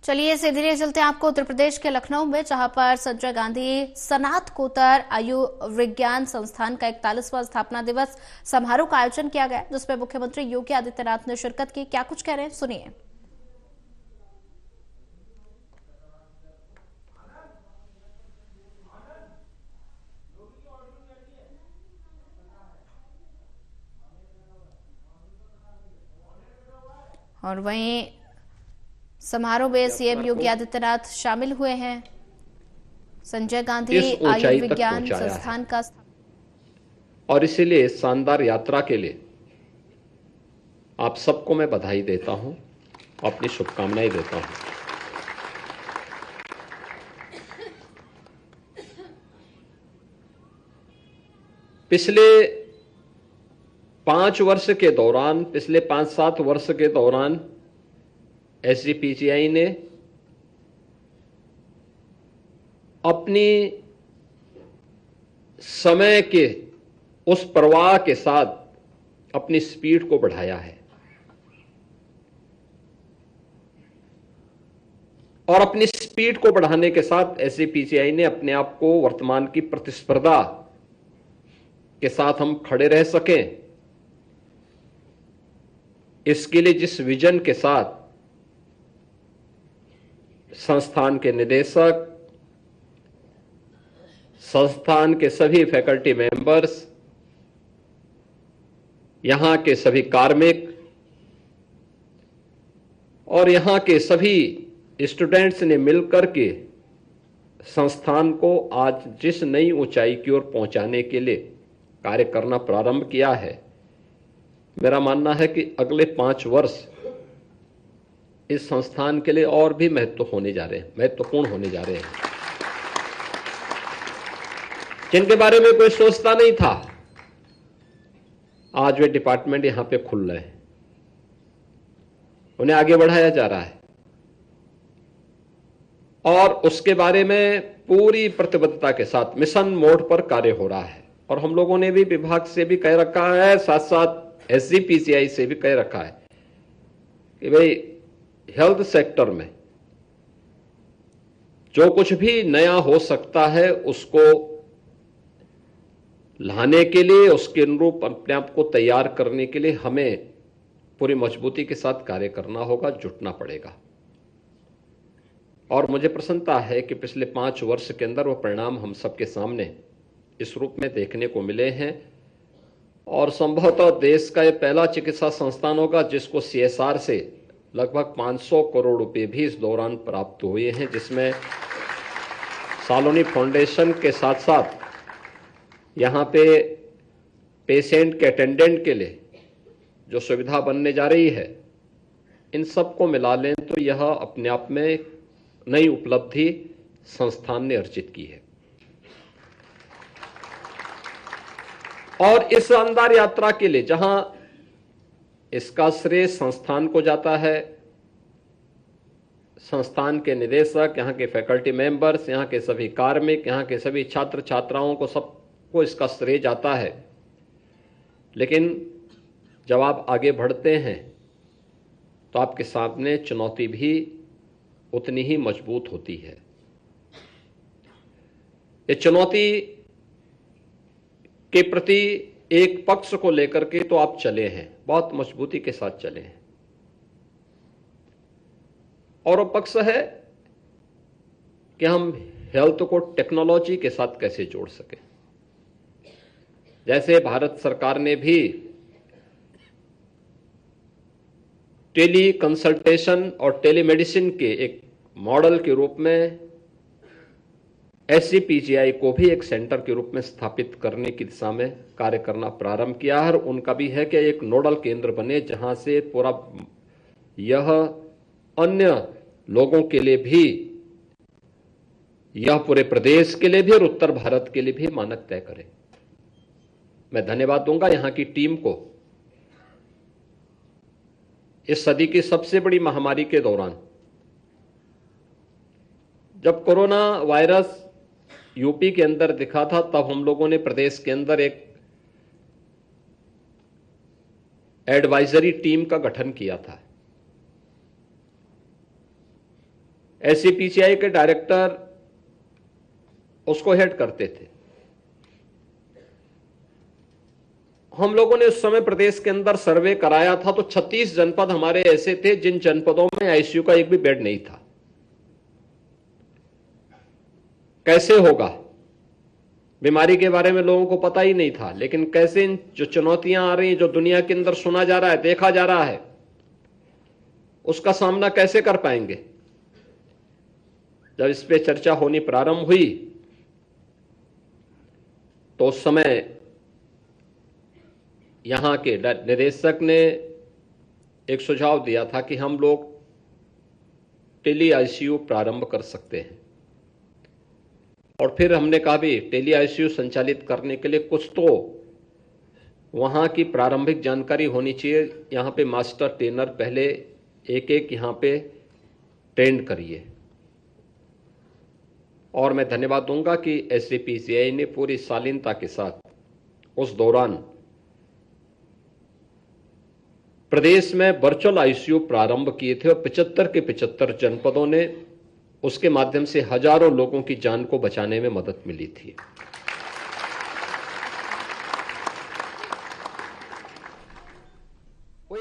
चलिए सीधे लिए चलते हैं आपको उत्तर प्रदेश के लखनऊ में, जहां पर संजय गांधी स्नातकोत्तर आयुर्विज्ञान संस्थान का 41वां स्थापना दिवस समारोह का आयोजन किया गया, जिसमें मुख्यमंत्री योगी आदित्यनाथ ने शिरकत की। क्या कुछ कह रहे हैं, सुनिए। और वहीं समारोह में सीएम यात्रा योगी को आदित्यनाथ शामिल हुए हैं। संजय इस गांधी ऊंचाई तक आयुर्विज्ञान पहुंचाया है संस्थान का और इसीलिए इस शानदार यात्रा के लिए आप सबको मैं बधाई देता हूं, अपनी शुभकामनाएं देता हूं। पिछले 5-7 वर्ष के दौरान एसजीपीजीआई ने अपनी समय के उस प्रवाह के साथ अपनी स्पीड को बढ़ाया है और अपनी स्पीड को बढ़ाने के साथ एसजीपीजीआई ने अपने आप को वर्तमान की प्रतिस्पर्धा के साथ हम खड़े रह सकें, इसके लिए जिस विजन के साथ संस्थान के निदेशक, संस्थान के सभी फैकल्टी मेंबर्स, यहां के सभी कार्मिक और यहां के सभी स्टूडेंट्स ने मिलकर के संस्थान को आज जिस नई ऊंचाई की ओर पहुंचाने के लिए कार्य करना प्रारंभ किया है, मेरा मानना है कि अगले 5 वर्ष इस संस्थान के लिए और भी महत्वपूर्ण होने जा रहे हैं, जिनके बारे में कोई सोचता नहीं था, आज वे डिपार्टमेंट यहां पे खुल रहे हैं, उन्हें आगे बढ़ाया जा रहा है और उसके बारे में पूरी प्रतिबद्धता के साथ मिशन मोड पर कार्य हो रहा है। और हम लोगों ने भी विभाग से भी कह रखा है, साथ साथ एसजीपीसीआई से भी कह रखा है कि भाई हेल्थ सेक्टर में जो कुछ भी नया हो सकता है उसको लाने के लिए, उसके अनुरूप अपने आप को तैयार करने के लिए हमें पूरी मजबूती के साथ कार्य करना होगा, जुटना पड़ेगा। और मुझे प्रसन्नता है कि पिछले 5 वर्ष के अंदर वो परिणाम हम सबके सामने इस रूप में देखने को मिले हैं और संभवतः देश का ये पहला चिकित्सा संस्थान होगा जिसको सीएसआर से लगभग 500 करोड़ रुपए भी इस दौरान प्राप्त हुए हैं, जिसमें सालोनी फाउंडेशन के साथ साथ यहां पे पेशेंट के अटेंडेंट के लिए जो सुविधा बनने जा रही है, इन सबको मिला लें तो यह अपने आप में नई उपलब्धि संस्थान ने अर्जित की है। और इस शानदार यात्रा के लिए जहां इसका श्रेय संस्थान को जाता है, संस्थान के निदेशक, यहां के फैकल्टी मेंबर्स, यहां के सभी कार्मिक, यहां के सभी छात्र छात्राओं को, सबको इसका श्रेय जाता है, लेकिन जब आप आगे बढ़ते हैं तो आपके सामने चुनौती भी उतनी ही मजबूत होती है। ये चुनौती के प्रति एक पक्ष को लेकर के तो आप चले हैं, बहुत मजबूती के साथ चले हैं, और वो पक्ष है कि हम हेल्थ को टेक्नोलॉजी के साथ कैसे जोड़ सकें। जैसे भारत सरकार ने भी टेली कंसल्टेशन और टेलीमेडिसिन के एक मॉडल के रूप में एसजीपीजीआई को भी एक सेंटर के रूप में स्थापित करने की दिशा में कार्य करना प्रारंभ किया है। और उनका भी है कि एक नोडल केंद्र बने जहां से पूरा यह अन्य लोगों के लिए भी, यह पूरे प्रदेश के लिए भी और उत्तर भारत के लिए भी मानक तय करे। मैं धन्यवाद दूंगा यहां की टीम को। इस सदी की सबसे बड़ी महामारी के दौरान जब कोरोना वायरस यूपी के अंदर दिखा था, तब हम लोगों ने प्रदेश के अंदर एक एडवाइजरी टीम का गठन किया था एससीपीसीआई के डायरेक्टर उसको हेड करते थे। हम लोगों ने उस समय प्रदेश के अंदर सर्वे कराया था तो 36 जनपद हमारे ऐसे थे जिन जनपदों में आईसीयू का एक भी बेड नहीं था। कैसे होगा, बीमारी के बारे में लोगों को पता ही नहीं था, लेकिन कैसे इन जो चुनौतियां आ रही हैं, जो दुनिया के अंदर सुना जा रहा है, देखा जा रहा है, उसका सामना कैसे कर पाएंगे। जब इस पे चर्चा होनी प्रारंभ हुई तो उस समय यहां के निदेशक ने एक सुझाव दिया था कि हम लोग टेली आईसीयू प्रारंभ कर सकते हैं। और फिर हमने कहा भी टेली आईसीयू संचालित करने के लिए कुछ तो वहां की प्रारंभिक जानकारी होनी चाहिए। यहां पे मास्टर ट्रेनर पहले एक एक यहां पे ट्रेंड करिए। और मैं धन्यवाद दूंगा कि एससीपीसीआई ने पूरी शालीनता के साथ उस दौरान प्रदेश में वर्चुअल आईसीयू प्रारंभ किए थे और 75 के 75 जनपदों ने उसके माध्यम से हजारों लोगों की जान को बचाने में मदद मिली थी। कोई